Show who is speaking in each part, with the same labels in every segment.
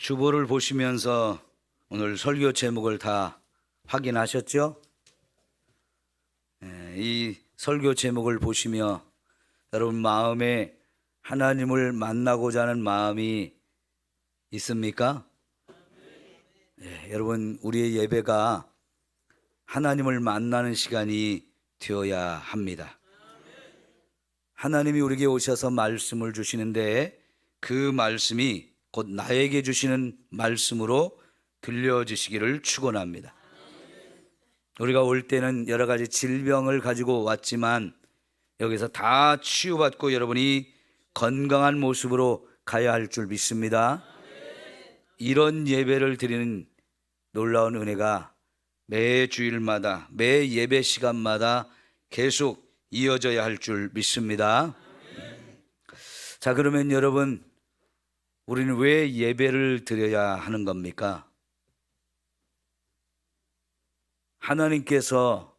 Speaker 1: 주보를 보시면서 오늘 설교 제목을 다 확인하셨죠? 이 설교 제목을 보시며 여러분 마음에 하나님을 만나고자 하는 마음이 있습니까? 여러분 우리의 예배가 하나님을 만나는 시간이 되어야 합니다. 하나님이 우리에게 오셔서 말씀을 주시는데 그 말씀이 곧 나에게 주시는 말씀으로 들려지시기를 축원합니다. 우리가 올 때는 여러 가지 질병을 가지고 왔지만 여기서 다 치유받고 여러분이 건강한 모습으로 가야 할 줄 믿습니다. 이런 예배를 드리는 놀라운 은혜가 매 주일마다 매 예배 시간마다 계속 이어져야 할 줄 믿습니다. 자, 그러면 여러분 우리는 왜 예배를 드려야 하는 겁니까? 하나님께서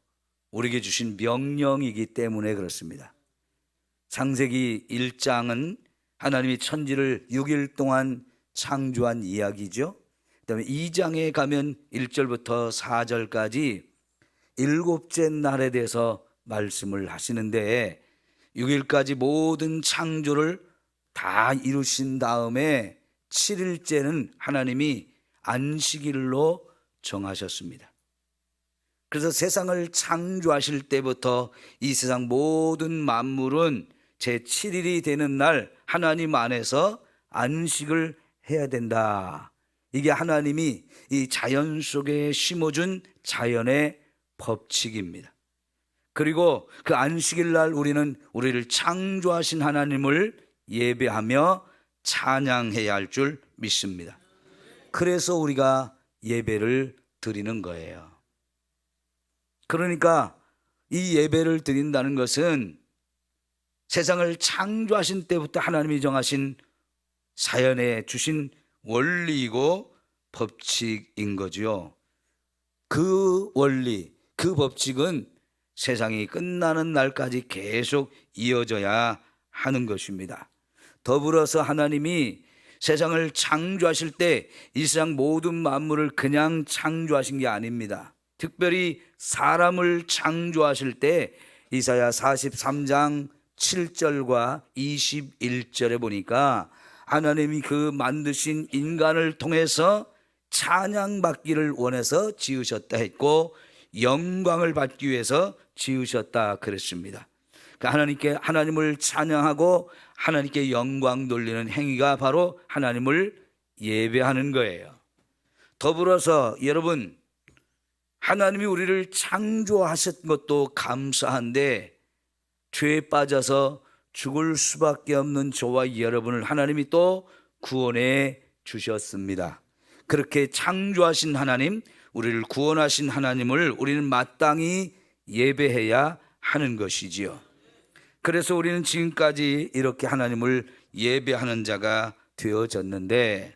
Speaker 1: 우리에게 주신 명령이기 때문에 그렇습니다. 창세기 1장은 하나님이 천지를 6일 동안 창조한 이야기죠. 그다음에 2장에 가면 1절부터 4절까지 일곱째 날에 대해서 말씀을 하시는데 6일까지 모든 창조를 다 이루신 다음에 7일째는 하나님이 안식일로 정하셨습니다. 그래서 세상을 창조하실 때부터 이 세상 모든 만물은 제7일이 되는 날 하나님 안에서 안식을 해야 된다. 이게 하나님이 이 자연 속에 심어준 자연의 법칙입니다. 그리고 그 안식일 날 우리는 우리를 창조하신 하나님을 예배하며 찬양해야 할 줄 믿습니다. 그래서 우리가 예배를 드리는 거예요. 그러니까 이 예배를 드린다는 것은 세상을 창조하신 때부터 하나님이 정하신 자연에 주신 원리이고 법칙인 거죠. 그 원리, 그 법칙은 세상이 끝나는 날까지 계속 이어져야 하는 것입니다. 더불어서 하나님이 세상을 창조하실 때 이 세상 모든 만물을 그냥 창조하신 게 아닙니다. 특별히 사람을 창조하실 때 이사야 43장 7절과 21절에 보니까 하나님이 그 만드신 인간을 통해서 찬양받기를 원해서 지으셨다 했고 영광을 받기 위해서 지으셨다 그랬습니다. 그러니까 하나님을 찬양하고 하나님께 영광 돌리는 행위가 바로 하나님을 예배하는 거예요. 더불어서 여러분 하나님이 우리를 창조하신 것도 감사한데 죄에 빠져서 죽을 수밖에 없는 저와 여러분을 하나님이 또 구원해 주셨습니다. 그렇게 창조하신 하나님, 우리를 구원하신 하나님을 우리는 마땅히 예배해야 하는 것이지요. 그래서 우리는 지금까지 이렇게 하나님을 예배하는 자가 되어졌는데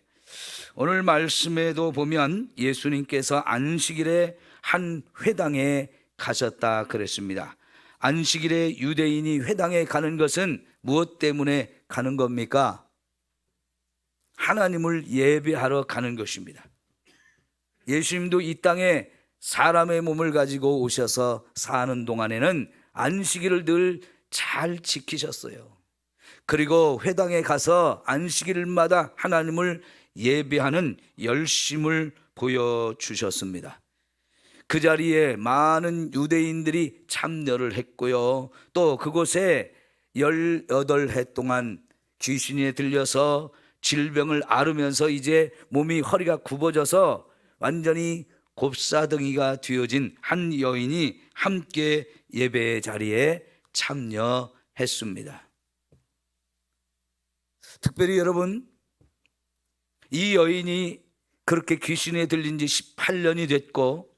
Speaker 1: 오늘 말씀에도 보면 예수님께서 안식일에 한 회당에 가셨다 그랬습니다. 안식일에 유대인이 회당에 가는 것은 무엇 때문에 가는 겁니까? 하나님을 예배하러 가는 것입니다. 예수님도 이 땅에 사람의 몸을 가지고 오셔서 사는 동안에는 안식일을 늘 잘 지키셨어요. 그리고 회당에 가서 안식일마다 하나님을 예배하는 열심을 보여주셨습니다. 그 자리에 많은 유대인들이 참여를 했고요. 또 그곳에 18해 동안 귀신에 들려서 질병을 앓으면서 이제 몸이 허리가 굽어져서 완전히 곱사등이가 되어진 한 여인이 함께 예배 자리에 참여했습니다. 특별히 여러분 이 여인이 그렇게 귀신에 들린 지 18년이 됐고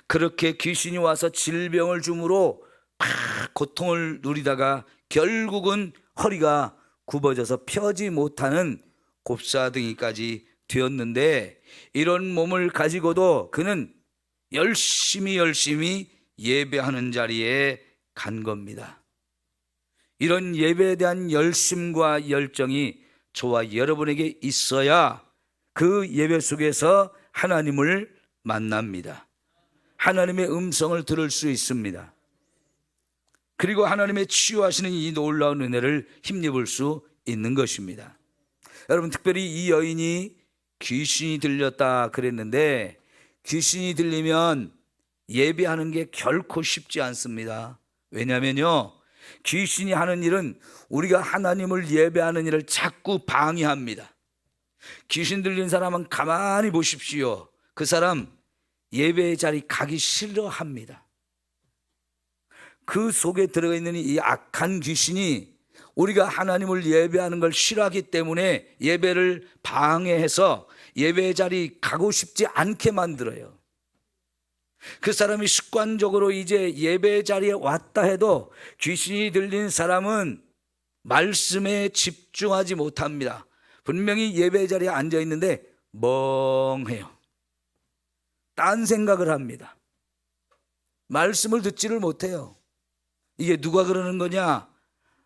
Speaker 1: 그렇게 귀신이 와서 질병을 주므로 막 고통을 누리다가 결국은 허리가 굽어져서 펴지 못하는 곱사등이까지 되었는데 이런 몸을 가지고도 그는 열심히 예배하는 자리에 간 겁니다. 이런 예배에 대한 열심과 열정이 저와 여러분에게 있어야 그 예배 속에서 하나님을 만납니다. 하나님의 음성을 들을 수 있습니다. 그리고 하나님의 치유하시는 이 놀라운 은혜를 힘입을 수 있는 것입니다. 여러분, 특별히 이 여인이 귀신이 들렸다 그랬는데, 귀신이 들리면 예배하는 게 결코 쉽지 않습니다. 왜냐하면요, 귀신이 하는 일은 우리가 하나님을 예배하는 일을 자꾸 방해합니다. 귀신 들린 사람은 가만히 보십시오. 그 사람 예배의 자리 가기 싫어합니다. 그 속에 들어가 있는 이 악한 귀신이 우리가 하나님을 예배하는 걸 싫어하기 때문에 예배를 방해해서 예배의 자리 가고 싶지 않게 만들어요. 그 사람이 습관적으로 이제 예배의 자리에 왔다 해도 귀신이 들린 사람은 말씀에 집중하지 못합니다. 분명히 예배의 자리에 앉아 있는데 멍해요. 딴 생각을 합니다. 말씀을 듣지를 못해요. 이게 누가 그러는 거냐?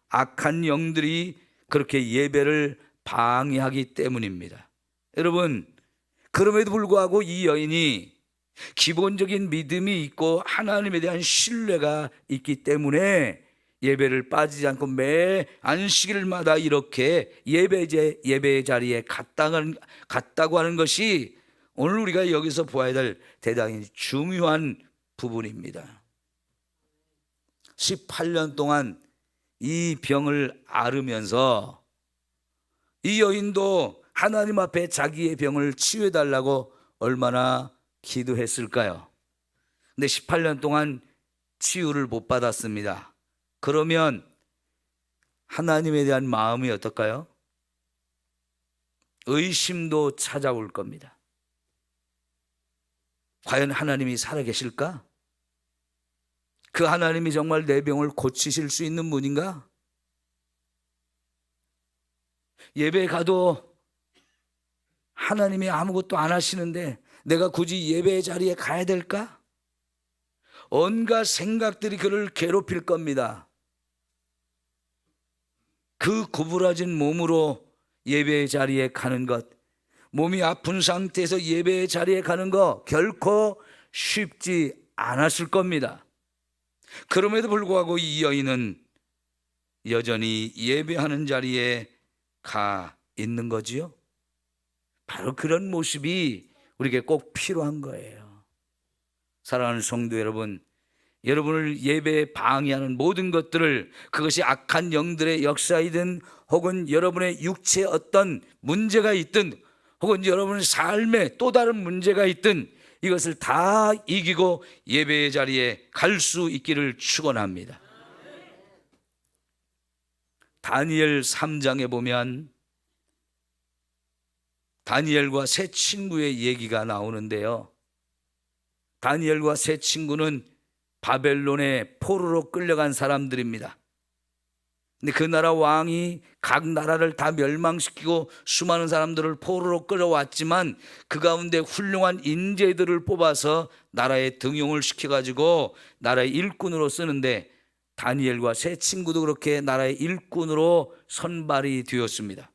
Speaker 1: 악한 영들이 그렇게 예배를 방해하기 때문입니다. 여러분, 그럼에도 불구하고 이 여인이 기본적인 믿음이 있고 하나님에 대한 신뢰가 있기 때문에 예배를 빠지지 않고 매 안식일마다 이렇게 예배의 자리에 갔다고 하는 것이 오늘 우리가 여기서 보아야 될 대단히 중요한 부분입니다. 18년 동안 이 병을 앓으면서 이 여인도 하나님 앞에 자기의 병을 치유해달라고 얼마나 기도했을까요? 근데 18년 동안 치유를 못 받았습니다. 그러면 하나님에 대한 마음이 어떨까요? 의심도 찾아올 겁니다. 과연 하나님이 살아계실까? 그 하나님이 정말 내 병을 고치실 수 있는 분인가? 예배에 가도 하나님이 아무것도 안 하시는데 내가 굳이 예배의 자리에 가야 될까? 온갖 생각들이 그를 괴롭힐 겁니다. 그 구부러진 몸으로 예배의 자리에 가는 것, 몸이 아픈 상태에서 예배의 자리에 가는 거 결코 쉽지 않았을 겁니다. 그럼에도 불구하고 이 여인은 여전히 예배하는 자리에 가 있는 거지요. 바로 그런 모습이 우리에게 꼭 필요한 거예요. 사랑하는 성도 여러분, 여러분을 예배에 방해하는 모든 것들을, 그것이 악한 영들의 역사이든 혹은 여러분의 육체에 어떤 문제가 있든 혹은 여러분의 삶에 또 다른 문제가 있든 이것을 다 이기고 예배의 자리에 갈 수 있기를 축원합니다. 다니엘 3장에 보면 다니엘과 세 친구의 얘기가 나오는데요, 다니엘과 세 친구는 바벨론의 포로로 끌려간 사람들입니다. 근데 그 나라 왕이 각 나라를 다 멸망시키고 수많은 사람들을 포로로 끌어왔지만 그 가운데 훌륭한 인재들을 뽑아서 나라에 등용을 시켜가지고 나라의 일꾼으로 쓰는데, 다니엘과 세 친구도 그렇게 나라의 일꾼으로 선발이 되었습니다.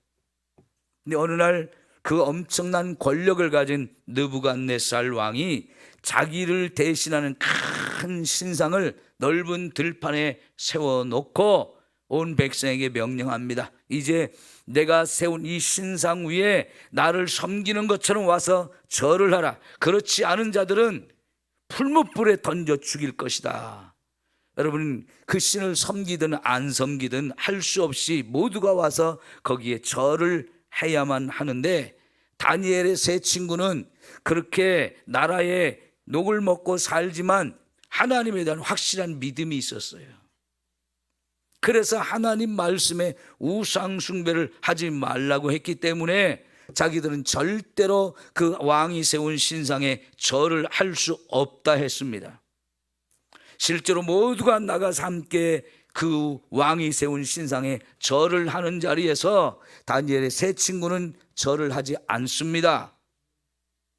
Speaker 1: 근데 어느 날 그 엄청난 권력을 가진 느부갓네살 왕이 자기를 대신하는 큰 신상을 넓은 들판에 세워놓고 온 백성에게 명령합니다. 이제 내가 세운 이 신상 위에 나를 섬기는 것처럼 와서 절을 하라. 그렇지 않은 자들은 풀무불에 던져 죽일 것이다. 여러분, 그 신을 섬기든 안 섬기든 할 수 없이 모두가 와서 거기에 절을 해야만 하는데, 다니엘의 세 친구는 그렇게 나라에 녹을 먹고 살지만 하나님에 대한 확실한 믿음이 있었어요. 그래서 하나님 말씀에 우상 숭배를 하지 말라고 했기 때문에 자기들은 절대로 그 왕이 세운 신상에 절을 할 수 없다 했습니다. 실제로 모두가 나가서 함께 그 왕이 세운 신상에 절을 하는 자리에서 다니엘의 세 친구는 절을 하지 않습니다.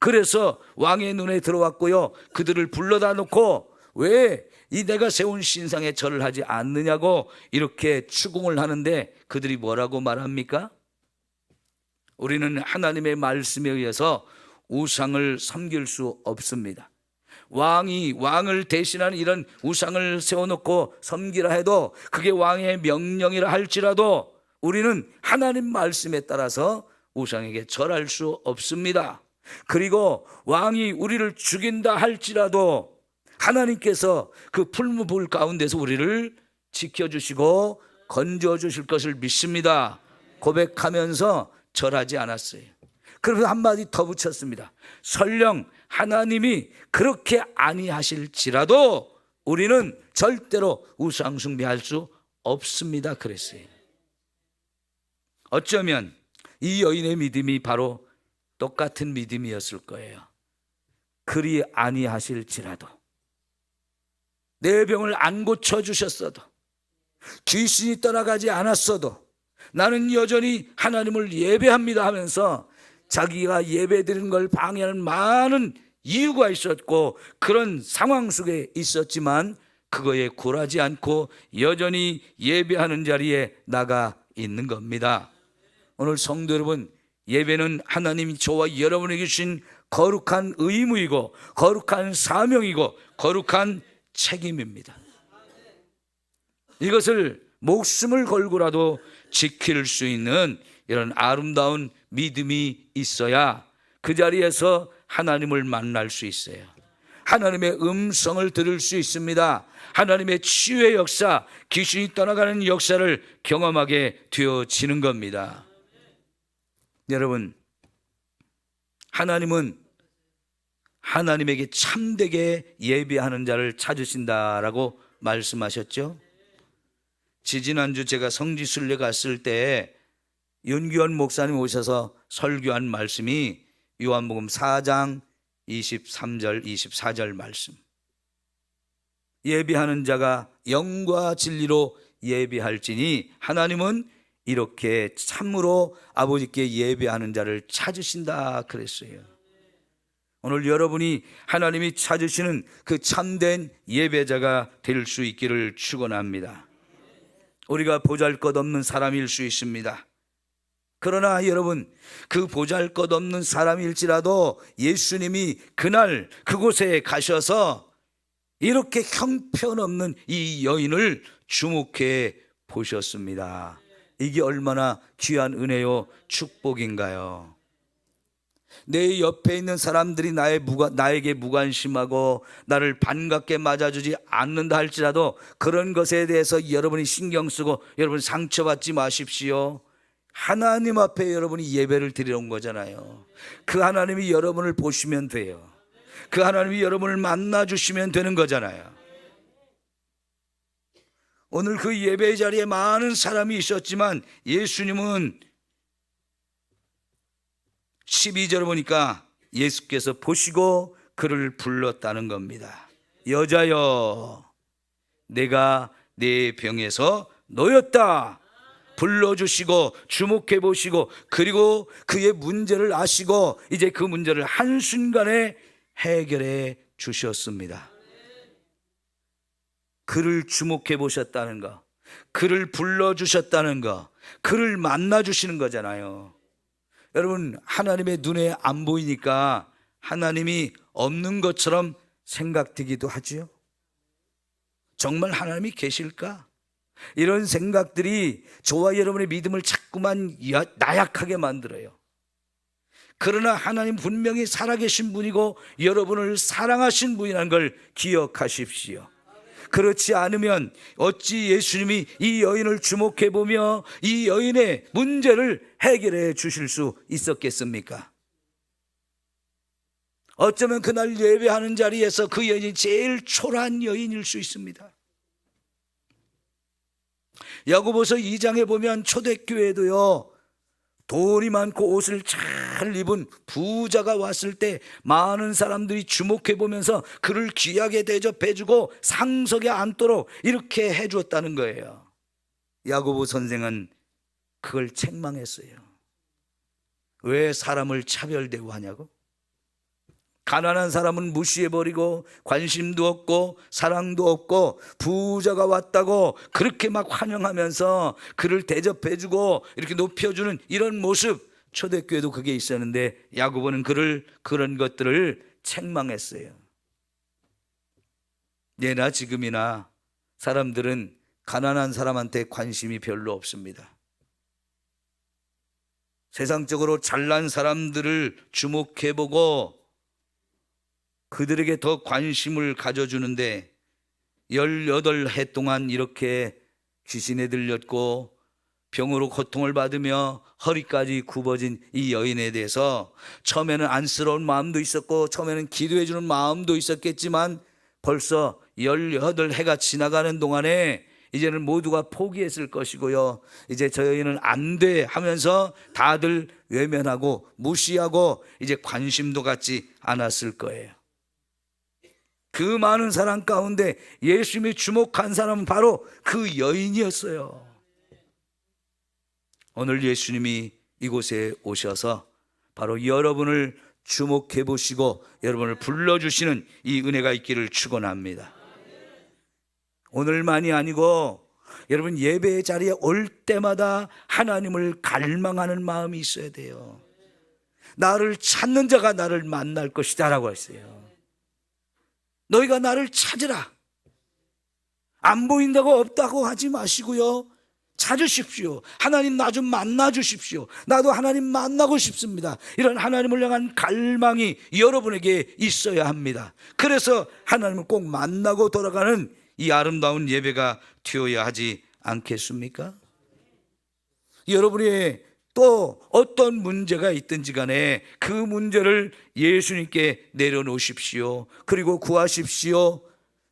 Speaker 1: 그래서 왕의 눈에 들어왔고요, 그들을 불러다 놓고 왜 이 내가 세운 신상에 절을 하지 않느냐고 이렇게 추궁을 하는데, 그들이 뭐라고 말합니까? 우리는 하나님의 말씀에 의해서 우상을 섬길 수 없습니다. 왕을 대신하는 이런 우상을 세워놓고 섬기라 해도 그게 왕의 명령이라 할지라도 우리는 하나님 말씀에 따라서 우상에게 절할 수 없습니다. 그리고 왕이 우리를 죽인다 할지라도 하나님께서 그 풀무불 가운데서 우리를 지켜주시고 건져주실 것을 믿습니다. 고백하면서 절하지 않았어요. 그래서 한마디 더 붙였습니다. 설령 하나님이 그렇게 아니하실지라도 우리는 절대로 우상 숭배할 수 없습니다. 그랬어요. 어쩌면 이 여인의 믿음이 바로 똑같은 믿음이었을 거예요. 그리 아니하실지라도, 내 병을 안 고쳐주셨어도, 귀신이 떠나가지 않았어도 나는 여전히 하나님을 예배합니다 하면서 자기가 예배드리는 걸 방해하는 많은 이유가 있었고 그런 상황 속에 있었지만 그거에 굴하지 않고 여전히 예배하는 자리에 나가 있는 겁니다. 오늘 성도 여러분, 예배는 하나님이 저와 여러분에게 주신 거룩한 의무이고 거룩한 사명이고 거룩한 책임입니다. 이것을 목숨을 걸고라도 지킬 수 있는 이런 아름다운 믿음이 있어야 그 자리에서 하나님을 만날 수 있어요. 하나님의 음성을 들을 수 있습니다. 하나님의 치유의 역사, 귀신이 떠나가는 역사를 경험하게 되어지는 겁니다. 여러분, 하나님은 하나님에게 참되게 예배하는 자를 찾으신다라고 말씀하셨죠. 지지난주 제가 성지순례 갔을 때 윤기원 목사님 오셔서 설교한 말씀이 요한복음 4장 23절 24절 말씀. 예배하는 자가 영과 진리로 예배할지니 하나님은 이렇게 참으로 아버지께 예배하는 자를 찾으신다 그랬어요. 오늘 여러분이 하나님이 찾으시는 그 참된 예배자가 될 수 있기를 축원합니다. 우리가 보잘것없는 사람일 수 있습니다. 그러나 여러분, 그 보잘것없는 사람일지라도 예수님이 그날 그곳에 가셔서 이렇게 형편없는 이 여인을 주목해 보셨습니다. 이게 얼마나 귀한 은혜요 축복인가요? 내 옆에 있는 사람들이 나에게 무관심하고 나를 반갑게 맞아주지 않는다 할지라도 그런 것에 대해서 여러분이 신경 쓰고 여러분 상처받지 마십시오. 하나님 앞에 여러분이 예배를 드리러 온 거잖아요. 그 하나님이 여러분을 보시면 돼요. 그 하나님이 여러분을 만나주시면 되는 거잖아요. 오늘 그 예배 자리에 많은 사람이 있었지만 예수님은 12절을 보니까 예수께서 보시고 그를 불렀다는 겁니다. 여자여, 내가 내 병에서 놓였다. 불러주시고 주목해 보시고 그리고 그의 문제를 아시고 이제 그 문제를 한순간에 해결해 주셨습니다. 그를 주목해 보셨다는 거, 그를 불러주셨다는 거, 그를 만나주시는 거잖아요. 여러분, 하나님의 눈에 안 보이니까 하나님이 없는 것처럼 생각되기도 하지요. 정말 하나님이 계실까? 이런 생각들이 저와 여러분의 믿음을 자꾸만 나약하게 만들어요. 그러나 하나님 분명히 살아계신 분이고 여러분을 사랑하신 분이라는 걸 기억하십시오. 그렇지 않으면 어찌 예수님이 이 여인을 주목해 보며 이 여인의 문제를 해결해 주실 수 있었겠습니까? 어쩌면 그날 예배하는 자리에서 그 여인이 제일 초라한 여인일 수 있습니다. 야고보서 2장에 보면 초대교회도요, 돈이 많고 옷을 잘 입은 부자가 왔을 때 많은 사람들이 주목해 보면서 그를 귀하게 대접해주고 상석에 앉도록 이렇게 해주었다는 거예요. 야고보 선생은 그걸 책망했어요. 왜 사람을 차별 대우하냐고? 가난한 사람은 무시해버리고 관심도 없고 사랑도 없고 부자가 왔다고 그렇게 막 환영하면서 그를 대접해주고 이렇게 높여주는 이런 모습, 초대교회도 그게 있었는데 야고보는 그를 그런 것들을 책망했어요. 예나 지금이나 사람들은 가난한 사람한테 관심이 별로 없습니다. 세상적으로 잘난 사람들을 주목해보고 그들에게 더 관심을 가져주는데 18해 동안 이렇게 귀신에 들렸고 병으로 고통을 받으며 허리까지 굽어진 이 여인에 대해서 처음에는 안쓰러운 마음도 있었고 처음에는 기도해 주는 마음도 있었겠지만 벌써 18해가 지나가는 동안에 이제는 모두가 포기했을 것이고요. 이제 저 여인은 안 돼 하면서 다들 외면하고 무시하고 이제 관심도 갖지 않았을 거예요. 그 많은 사람 가운데 예수님이 주목한 사람은 바로 그 여인이었어요. 오늘 예수님이 이곳에 오셔서 바로 여러분을 주목해 보시고 여러분을 불러주시는 이 은혜가 있기를 축원합니다. 오늘만이 아니고 여러분 예배의 자리에 올 때마다 하나님을 갈망하는 마음이 있어야 돼요. 나를 찾는 자가 나를 만날 것이다 라고 했어요. 너희가 나를 찾으라. 안 보인다고 없다고 하지 마시고요, 찾으십시오. 하나님 나 좀 만나 주십시오. 나도 하나님 만나고 싶습니다. 이런 하나님을 향한 갈망이 여러분에게 있어야 합니다. 그래서 하나님을 꼭 만나고 돌아가는 이 아름다운 예배가 되어야 하지 않겠습니까? 여러분이 또 어떤 문제가 있든지 간에 그 문제를 예수님께 내려놓으십시오. 그리고 구하십시오.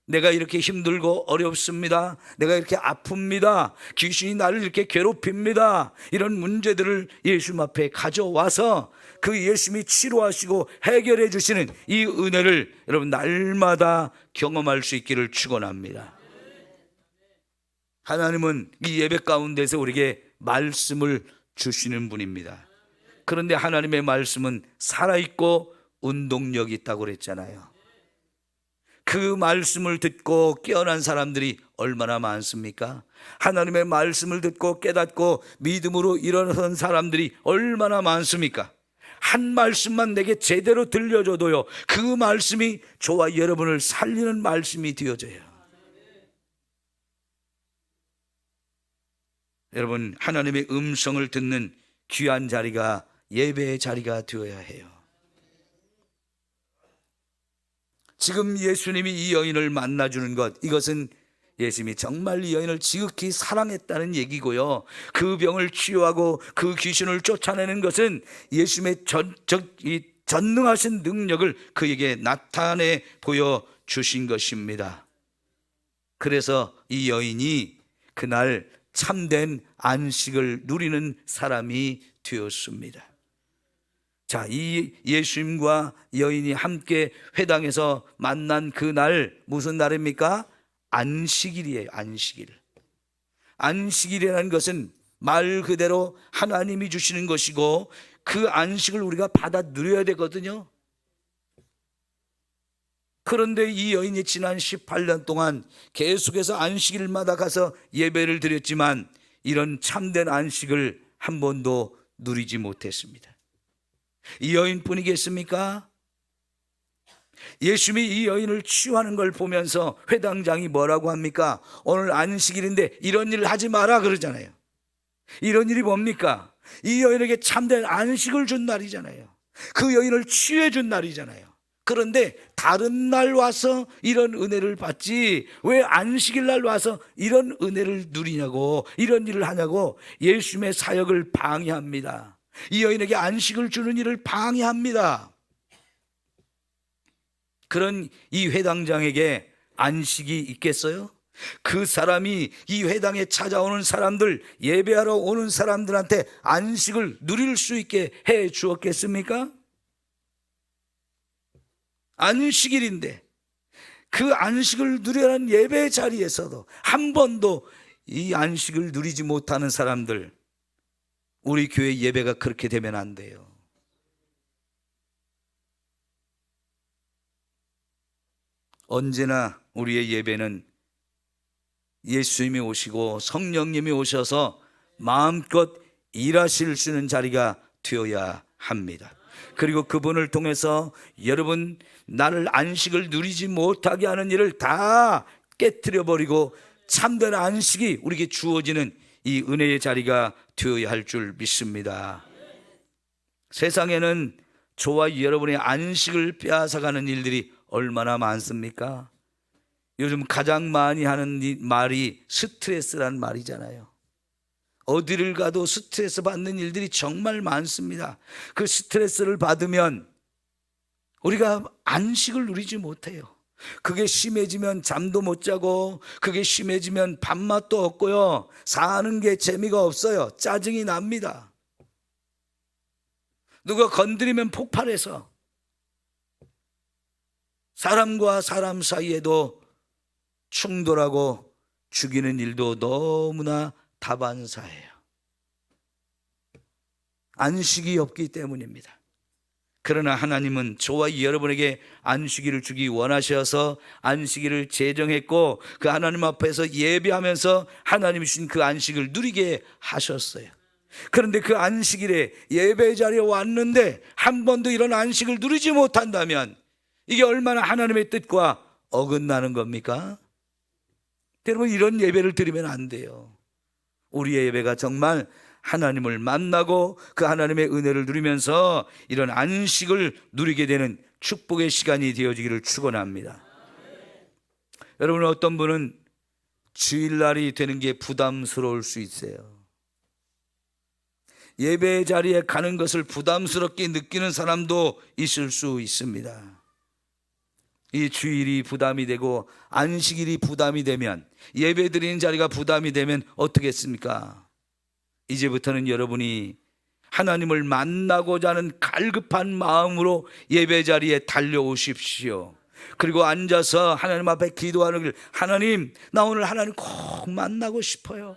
Speaker 1: 내가 이렇게 힘들고 어렵습니다. 내가 이렇게 아픕니다. 귀신이 나를 이렇게 괴롭힙니다. 이런 문제들을 예수님 앞에 가져와서 그 예수님이 치료하시고 해결해 주시는 이 은혜를 여러분 날마다 경험할 수 있기를 축원합니다. 하나님은 이 예배 가운데서 우리에게 말씀을 주시는 분입니다. 그런데 하나님의 말씀은 살아있고 운동력이 있다고 그랬잖아요. 그 말씀을 듣고 깨어난 사람들이 얼마나 많습니까? 하나님의 말씀을 듣고 깨닫고 믿음으로 일어선 사람들이 얼마나 많습니까? 한 말씀만 내게 제대로 들려줘도요, 그 말씀이 저와 여러분을 살리는 말씀이 되어져요. 여러분, 하나님의 음성을 듣는 귀한 자리가 예배의 자리가 되어야 해요. 지금 예수님이 이 여인을 만나주는 것, 이것은 예수님이 정말 이 여인을 지극히 사랑했다는 얘기고요, 그 병을 치유하고 그 귀신을 쫓아내는 것은 예수님의 전능하신 능력을 그에게 나타내 보여주신 것입니다. 그래서 이 여인이 그날 참된 안식을 누리는 사람이 되었습니다. 자, 이 예수님과 여인이 함께 회당에서 만난 그날, 무슨 날입니까? 안식일이에요. 안식일. 안식일이라는 것은 말 그대로 하나님이 주시는 것이고 그 안식을 우리가 받아 누려야 되거든요. 그런데 이 여인이 지난 18년 동안 계속해서 안식일마다 가서 예배를 드렸지만 이런 참된 안식을 한 번도 누리지 못했습니다. 이 여인뿐이겠습니까? 예수님이 이 여인을 치유하는 걸 보면서 회당장이 뭐라고 합니까? 오늘 안식일인데 이런 일을 하지 마라 그러잖아요. 이런 일이 뭡니까? 이 여인에게 참된 안식을 준 날이잖아요. 그 여인을 치유해 준 날이잖아요. 그런데 다른 날 와서 이런 은혜를 받지 왜 안식일 날 와서 이런 은혜를 누리냐고, 이런 일을 하냐고 예수님의 사역을 방해합니다. 이 여인에게 안식을 주는 일을 방해합니다. 그런 이 회당장에게 안식이 있겠어요? 그 사람이 이 회당에 찾아오는 사람들, 예배하러 오는 사람들한테 안식을 누릴 수 있게 해 주었겠습니까? 안식일인데 그 안식을 누려는 예배 자리에서도 한 번도 이 안식을 누리지 못하는 사람들, 우리 교회 예배가 그렇게 되면 안 돼요. 언제나 우리의 예배는 예수님이 오시고 성령님이 오셔서 마음껏 일하실 수 있는 자리가 되어야 합니다. 그리고 그분을 통해서 여러분 나를 안식을 누리지 못하게 하는 일을 다 깨뜨려 버리고 참된 안식이 우리에게 주어지는 이 은혜의 자리가 되어야 할 줄 믿습니다. 세상에는 저와 여러분의 안식을 빼앗아가는 일들이 얼마나 많습니까? 요즘 가장 많이 하는 말이 스트레스란 말이잖아요. 어디를 가도 스트레스 받는 일들이 정말 많습니다. 그 스트레스를 받으면 우리가 안식을 누리지 못해요. 그게 심해지면 잠도 못 자고, 그게 심해지면 밥맛도 없고요, 사는 게 재미가 없어요. 짜증이 납니다. 누가 건드리면 폭발해서 사람과 사람 사이에도 충돌하고 죽이는 일도 너무나 다반사예요. 안식이 없기 때문입니다. 그러나 하나님은 저와 여러분에게 안식일을 주기 원하셔서 안식일을 제정했고, 그 하나님 앞에서 예배하면서 하나님이 주신 그 안식을 누리게 하셨어요. 그런데 그 안식일에 예배 자리에 왔는데 한 번도 이런 안식을 누리지 못한다면 이게 얼마나 하나님의 뜻과 어긋나는 겁니까? 여러분, 이런 예배를 드리면 안 돼요. 우리의 예배가 정말 하나님을 만나고 그 하나님의 은혜를 누리면서 이런 안식을 누리게 되는 축복의 시간이 되어지기를 축원합니다. 여러분, 어떤 분은 주일날이 되는 게 부담스러울 수 있어요. 예배 자리에 가는 것을 부담스럽게 느끼는 사람도 있을 수 있습니다. 이 주일이 부담이 되고 안식일이 부담이 되면, 예배 드리는 자리가 부담이 되면 어떻게 했습니까? 이제부터는 여러분이 하나님을 만나고자 하는 갈급한 마음으로 예배 자리에 달려오십시오. 그리고 앉아서 하나님 앞에 기도하는 길, 하나님, 나 오늘 하나님 꼭 만나고 싶어요.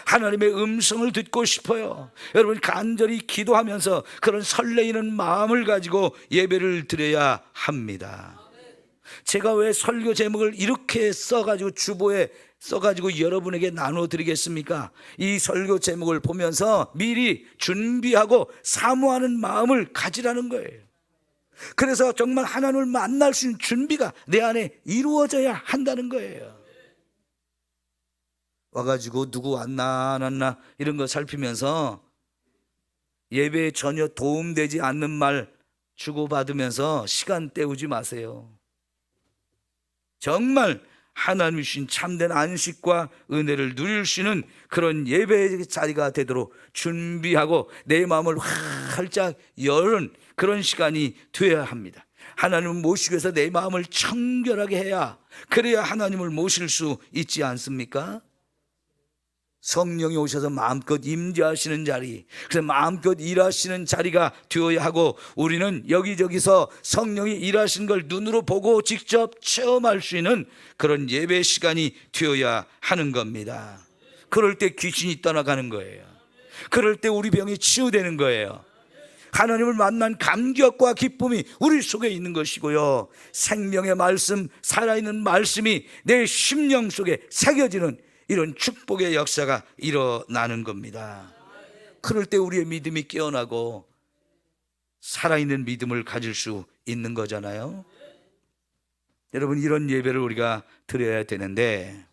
Speaker 1: 하나님의 음성을 듣고 싶어요. 여러분, 간절히 기도하면서 그런 설레이는 마음을 가지고 예배를 드려야 합니다. 제가 왜 설교 제목을 이렇게 써가지고 주보에 써가지고 여러분에게 나눠드리겠습니까? 이 설교 제목을 보면서 미리 준비하고 사모하는 마음을 가지라는 거예요. 그래서 정말 하나님을 만날 수 있는 준비가 내 안에 이루어져야 한다는 거예요. 와가지고 누구 왔나 안 왔나 이런 거 살피면서 예배에 전혀 도움되지 않는 말 주고받으면서 시간 때우지 마세요. 정말 하나님이 주신 참된 안식과 은혜를 누릴 수 있는 그런 예배의 자리가 되도록 준비하고 내 마음을 활짝 여는 그런 시간이 되어야 합니다. 하나님을 모시기 위해서 내 마음을 청결하게 해야, 그래야 하나님을 모실 수 있지 않습니까? 성령이 오셔서 마음껏 임재하시는 자리, 그래서 마음껏 일하시는 자리가 되어야 하고, 우리는 여기저기서 성령이 일하시는 걸 눈으로 보고 직접 체험할 수 있는 그런 예배 시간이 되어야 하는 겁니다. 그럴 때 귀신이 떠나가는 거예요. 그럴 때 우리 병이 치유되는 거예요. 하나님을 만난 감격과 기쁨이 우리 속에 있는 것이고요, 생명의 말씀, 살아있는 말씀이 내 심령 속에 새겨지는 이런 축복의 역사가 일어나는 겁니다. 그럴 때 우리의 믿음이 깨어나고 살아있는 믿음을 가질 수 있는 거잖아요. 여러분, 이런 예배를 우리가 드려야 되는데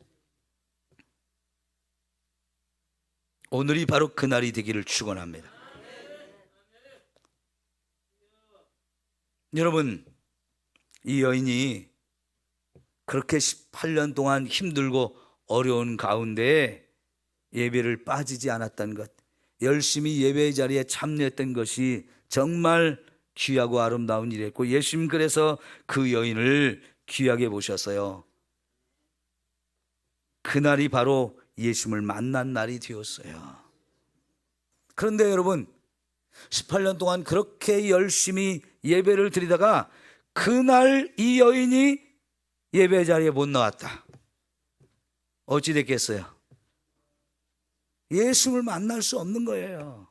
Speaker 1: 오늘이 바로 그날이 되기를 축원합니다. 여러분, 이 여인이 그렇게 18년 동안 힘들고 어려운 가운데 예배를 빠지지 않았던 것, 열심히 예배의 자리에 참여했던 것이 정말 귀하고 아름다운 일이었고, 예수님 그래서 그 여인을 귀하게 보셨어요. 그날이 바로 예수님을 만난 날이 되었어요. 그런데 여러분, 18년 동안 그렇게 열심히 예배를 드리다가 그날 이 여인이 예배 자리에 못 나왔다. 어찌 됐겠어요? 예수님을 만날 수 없는 거예요.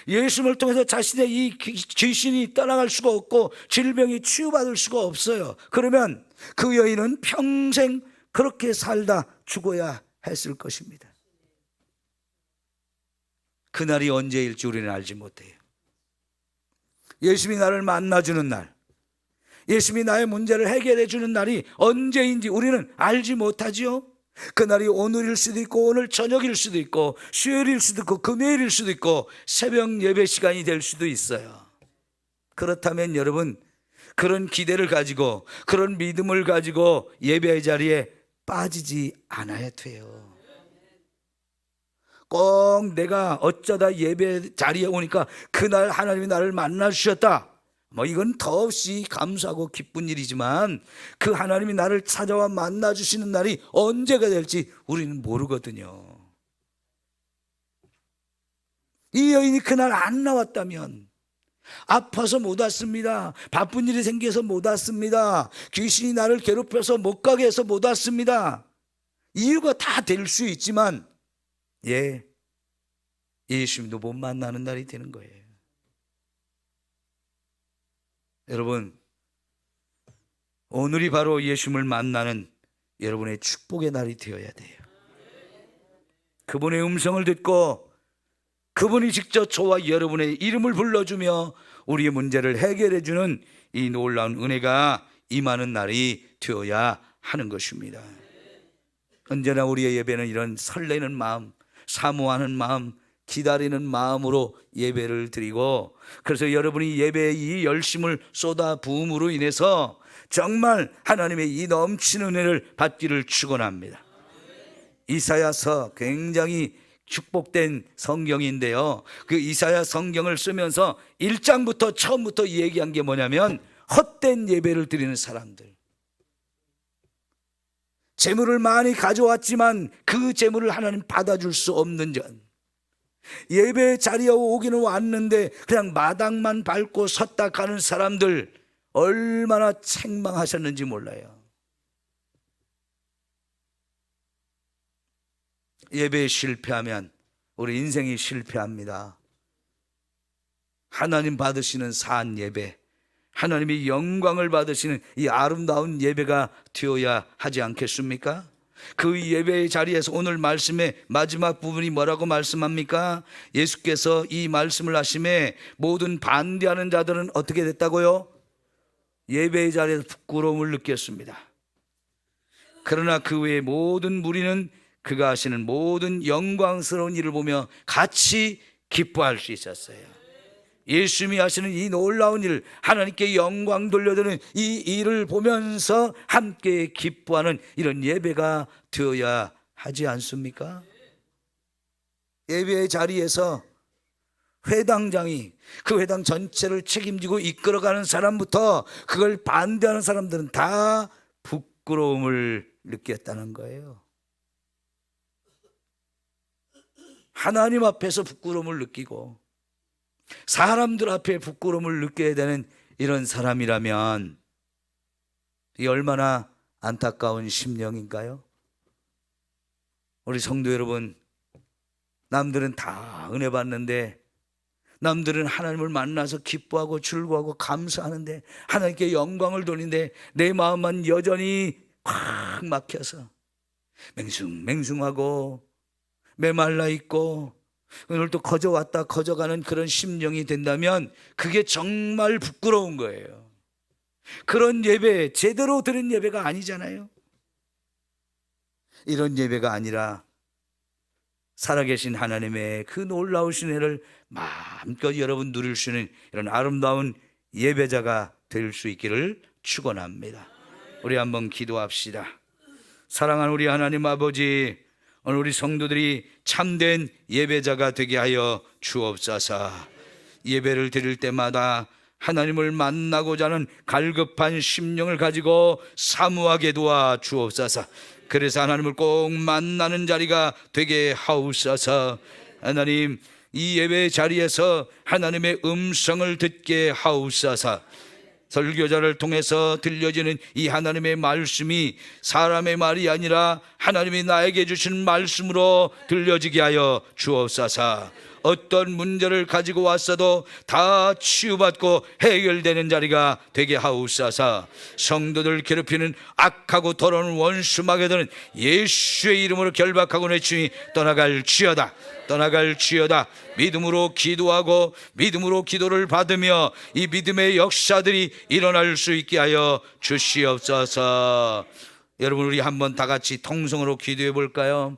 Speaker 1: 예수님을 통해서 자신의 이 귀신이 떠나갈 수가 없고 질병이 치유받을 수가 없어요. 그러면 그 여인은 평생 그렇게 살다 죽어야 했을 것입니다. 그날이 언제일지 우리는 알지 못해요. 예수님이 나를 만나주는 날, 예수님이 나의 문제를 해결해 주는 날이 언제인지 우리는 알지 못하지요. 그날이 오늘일 수도 있고 오늘 저녁일 수도 있고 수요일일 수도 있고 금요일일 수도 있고 새벽 예배 시간이 될 수도 있어요. 그렇다면 여러분, 그런 기대를 가지고 그런 믿음을 가지고 예배의 자리에 빠지지 않아야 돼요. 꼭 내가 어쩌다 예배 자리에 오니까 그날 하나님이 나를 만나 주셨다, 이건 더없이 감사하고 기쁜 일이지만 그 하나님이 나를 찾아와 만나 주시는 날이 언제가 될지 우리는 모르거든요. 이 여인이 그날 안 나왔다면, 아파서 못 왔습니다, 바쁜 일이 생겨서 못 왔습니다, 귀신이 나를 괴롭혀서 못 가게 해서 못 왔습니다, 이유가 다 될 수 있지만 예수님도 못 만나는 날이 되는 거예요. 여러분, 오늘이 바로 예수님을 만나는 여러분의 축복의 날이 되어야 돼요. 그분의 음성을 듣고 그분이 직접 저와 여러분의 이름을 불러주며 우리의 문제를 해결해 주는 이 놀라운 은혜가 임하는 날이 되어야 하는 것입니다. 언제나 우리의 예배는 이런 설레는 마음, 사모하는 마음, 기다리는 마음으로 예배를 드리고, 그래서 여러분이 예배에 이 열심을 쏟아 부음으로 인해서 정말 하나님의 이 넘치는 은혜를 받기를 축원합니다. 이사야서 굉장히 축복된 성경인데요, 그 이사야 성경을 쓰면서 1장부터 처음부터 얘기한 게 뭐냐면 헛된 예배를 드리는 사람들, 재물을 많이 가져왔지만 그 재물을 하나님 받아줄 수 없는 전, 예배 자리에 오기는 왔는데 그냥 마당만 밟고 섰다 가는 사람들, 얼마나 책망하셨는지 몰라요. 예배에 실패하면 우리 인생이 실패합니다. 하나님 받으시는 산 예배, 하나님이 영광을 받으시는 이 아름다운 예배가 되어야 하지 않겠습니까? 그 예배의 자리에서 오늘 말씀의 마지막 부분이 뭐라고 말씀합니까? 예수께서 이 말씀을 하심에 모든 반대하는 자들은 어떻게 됐다고요? 예배의 자리에서 부끄러움을 느꼈습니다. 그러나 그 외에 모든 무리는 그가 하시는 모든 영광스러운 일을 보며 같이 기뻐할 수 있었어요. 예수님이 하시는 이 놀라운 일, 하나님께 영광 돌려드리는 이 일을 보면서 함께 기뻐하는 이런 예배가 되어야 하지 않습니까? 예배의 자리에서 회당장이 그 회당 전체를 책임지고 이끌어가는 사람부터 그걸 반대하는 사람들은 다 부끄러움을 느꼈다는 거예요. 하나님 앞에서 부끄러움을 느끼고 사람들 앞에 부끄러움을 느껴야 되는 이런 사람이라면 이 얼마나 안타까운 심령인가요? 우리 성도 여러분, 남들은 다 은혜 받는데, 남들은 하나님을 만나서 기뻐하고 즐거워하고 감사하는데, 하나님께 영광을 돌리는데 내 마음만 여전히 꽉 막혀서 맹숭맹숭하고 메말라 있고 오늘 또 거저왔다 거저가는 그런 심령이 된다면 그게 정말 부끄러운 거예요. 그런 예배, 제대로 드린 예배가 아니잖아요. 이런 예배가 아니라 살아계신 하나님의 그 놀라우신 은혜를 마음껏 여러분 누릴 수 있는 이런 아름다운 예배자가 될 수 있기를 축원합니다. 우리 한번 기도합시다. 사랑하는 우리 하나님 아버지, 오늘 우리 성도들이 참된 예배자가 되게 하여 주옵소서. 예배를 드릴 때마다 하나님을 만나고자 하는 갈급한 심령을 가지고 사모하게 도와 주옵소서. 그래서 하나님을 꼭 만나는 자리가 되게 하옵소서. 하나님, 이 예배 자리에서 하나님의 음성을 듣게 하옵소서. 설교자를 통해서 들려지는 이 하나님의 말씀이 사람의 말이 아니라 하나님이 나에게 주신 말씀으로 들려지게 하여 주옵소서. 어떤 문제를 가지고 왔어도 다 치유받고 해결되는 자리가 되게 하옵소서. 성도들 괴롭히는 악하고 더러운 원수 마귀들은 예수의 이름으로 결박하고 내치니 떠나갈지어다. 떠나갈지어다. 믿음으로 기도하고 믿음으로 기도를 받으며 이 믿음의 역사들이 일어날 수 있게 하여 주시옵소서. 여러분, 우리 한번 다 같이 통성으로 기도해 볼까요?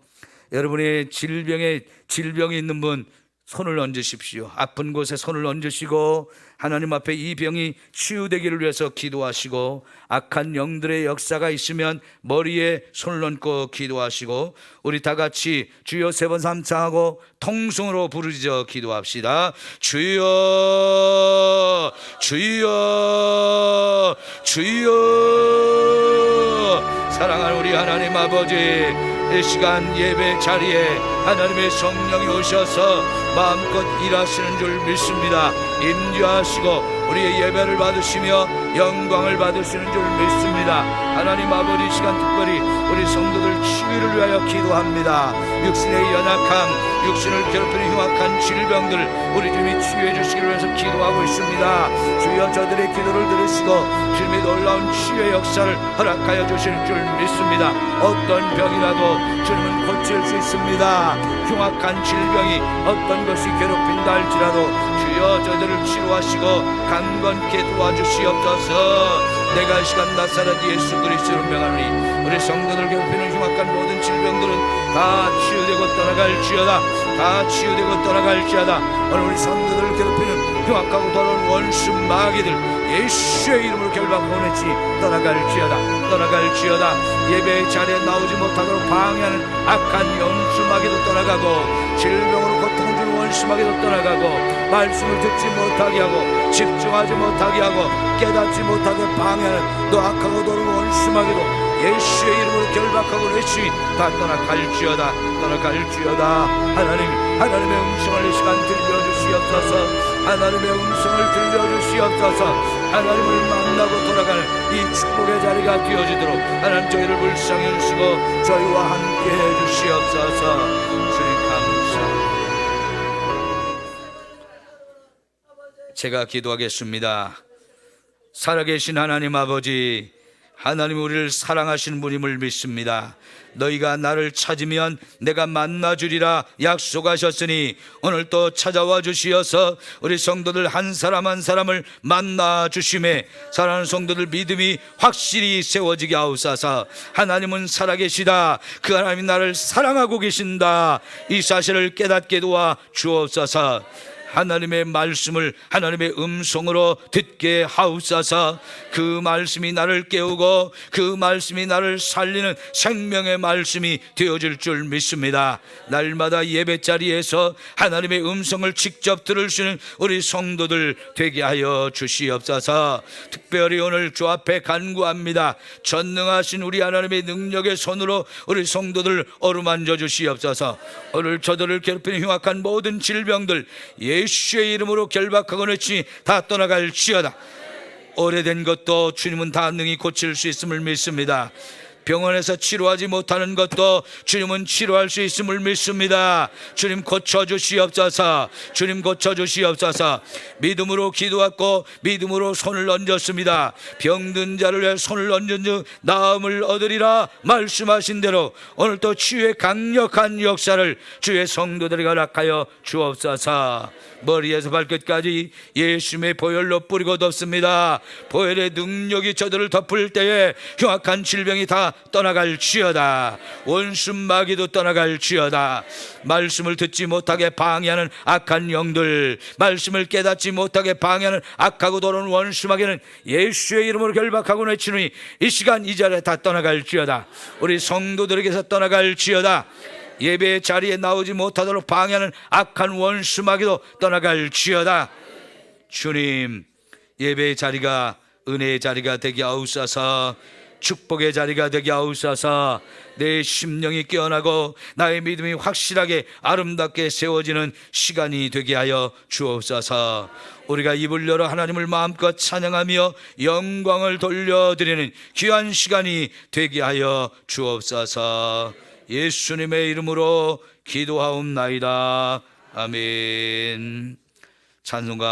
Speaker 1: 여러분의 질병이 있는 분 손을 얹으십시오. 아픈 곳에 손을 얹으시고 하나님 앞에 이 병이 치유되기를 위해서 기도하시고, 악한 영들의 역사가 있으면 머리에 손을 얹고 기도하시고, 우리 다 같이 주여 3번 3창하고 통성으로 부르짖어 기도합시다. 주여 주여 주여. 사랑하는 우리 하나님 아버지, 이 시간 예배 자리에 하나님의 성령이 오셔서 마음껏 일하시는 줄 믿습니다. 임재하시고 우리의 예배를 받으시며 영광을 받으시는 줄 믿습니다. 하나님 아버지, 이 시간 특별히 우리 성도들 치유를 위하여 기도합니다. 육신의 연약함, 육신을 괴롭히는 흉악한 질병들 우리 주님이 치유해 주시기를 위해서 기도하고 있습니다. 주여 저들의 기도를 들으시고 주님의 놀라운 치유의 역사를 허락하여 주실 줄 믿습니다. 어떤 병이라도 주님은 고칠 수 있습니다. 흉악한 질병이 어떤 것이 괴롭힌다 할지라도 주여 저들을 치료하시고 강건케 도와주시옵소서. 내가 이 시간 나사렛 예수 그리스도로 명하노니 우리 성도들 괴롭히는 흉악한 모든 질병들은 다 치유되고 떠나갈지어다. 다 치유되고 떠나갈지어다. 오늘 우리 성도들을 괴롭히는 흉악하고 더러운 원수 마귀들 예수의 이름으로 결박하고 내치 떠나갈지어다. 떠나갈지어다. 예배의 자리에 나오지 못하도록 방해하는 악한 원수 마귀도 떠나가고, 질병으로 고통을 주는 원수 마귀도 떠나가고, 말씀을 듣지 못하게 하고 집중하지 못하게 하고 깨닫지 못하게 방해하는 또 악하고 더러운 원수 마귀도 예수의 이름으로 결박하고 내치 다 떠나갈지어다. 떠나갈지어다. 하나님의 음성을 이 시간 들려주시옵소서. 하나님의 음성을 들려주시옵소서. 하나님을 만나고 돌아가는 이 축복의 자리가 되어지도록 하나님 저희를 불쌍히 여주시고 저희와 함께 해주시옵소서. 주님 감사합니다. 제가 기도하겠습니다. 살아계신 하나님 아버지, 하나님 우리를 사랑하시는 분임을 믿습니다. 너희가 나를 찾으면 내가 만나주리라 약속하셨으니 오늘 또 찾아와 주시어서 우리 성도들 한 사람 한 사람을 만나 주심에 사랑하는 성도들 믿음이 확실히 세워지게 하옵소서. 하나님은 살아계시다. 그 하나님이 나를 사랑하고 계신다. 이 사실을 깨닫게 도와 주옵소서. 하나님의 말씀을 하나님의 음성으로 듣게 하옵소서. 그 말씀이 나를 깨우고 그 말씀이 나를 살리는 생명의 말씀이 되어질 줄 믿습니다. 날마다 예배자리에서 하나님의 음성을 직접 들을 수 있는 우리 성도들 되게 하여 주시옵소서. 특별히 오늘 주 앞에 간구합니다. 전능하신 우리 하나님의 능력의 손으로 우리 성도들 어루만져 주시옵소서. 오늘 저들을 괴롭히는 흉악한 모든 질병들 예수의 이름으로 결박하고 내치니 다 떠나갈지어다. 오래된 것도 주님은 다 능히 고칠 수 있음을 믿습니다. 병원에서 치료하지 못하는 것도 주님은 치료할 수 있음을 믿습니다. 주님 고쳐주시옵소서. 주님 고쳐주시옵소서. 믿음으로 기도하고 믿음으로 손을 얹었습니다. 병든 자를 위해 손을 얹은 즉 나음을 얻으리라 말씀하신 대로 오늘 또 치유의 강력한 역사를 주의 성도들에게 허락하여 주옵소서. 머리에서 발끝까지 예수님의 보혈로 뿌리고 덮습니다. 보혈의 능력이 저들을 덮을 때에 흉악한 질병이 다 떠나갈지어다. 원수 마귀도 떠나갈지어다. 말씀을 듣지 못하게 방해하는 악한 영들, 말씀을 깨닫지 못하게 방해하는 악하고 더러운 원수 마귀는 예수의 이름으로 결박하고 내치느니 이 시간 이 자리에 다 떠나갈지어다. 우리 성도들에게서 떠나갈지어다. 예배의 자리에 나오지 못하도록 방해하는 악한 원수 마귀도 떠나갈지어다. 주님, 예배의 자리가 은혜의 자리가 되게 하옵소서. 축복의 자리가 되게 하옵소서. 내 심령이 깨어나고 나의 믿음이 확실하게 아름답게 세워지는 시간이 되게 하여 주옵소서. 우리가 입을 열어 하나님을 마음껏 찬양하며 영광을 돌려드리는 귀한 시간이 되게 하여 주옵소서. 예수님의 이름으로 기도하옵나이다. 아멘. 찬송가